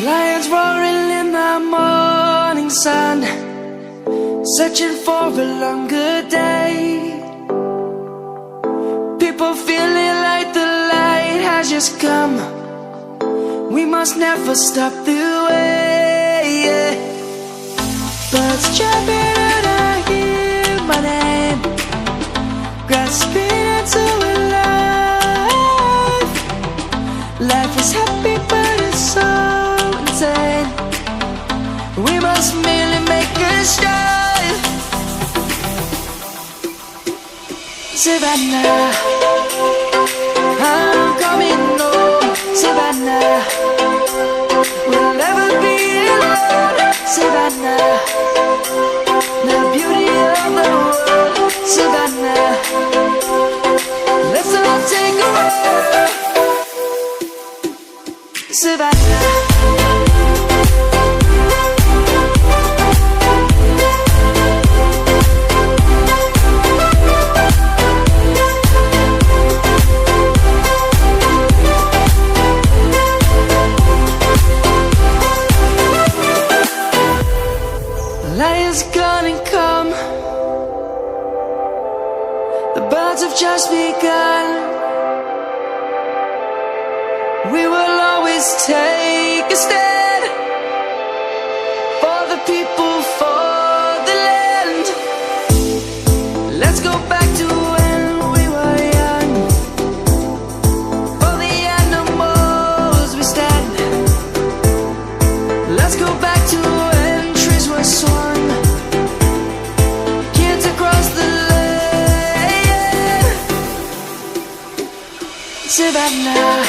Lions roaring in the morning sun, searching for a longer day. People feeling like the light has just come. We must never stop the way. Birds jumping and I hear my name, grasping into a life. Life is happy but it's so insane. We must merely make a start. Savannah, I'm coming home. Savannah, we'll never be alone. Savannah, the beauty of the world. Savannah, let's all take a walk. Savannah. Lion's gonna come. The birds have just begun. We will always take a stand for the people, for the land. Let's go back to when we were young. For the animals we stand. Let's go back to when trees were swung. Kids across the land. Savannah,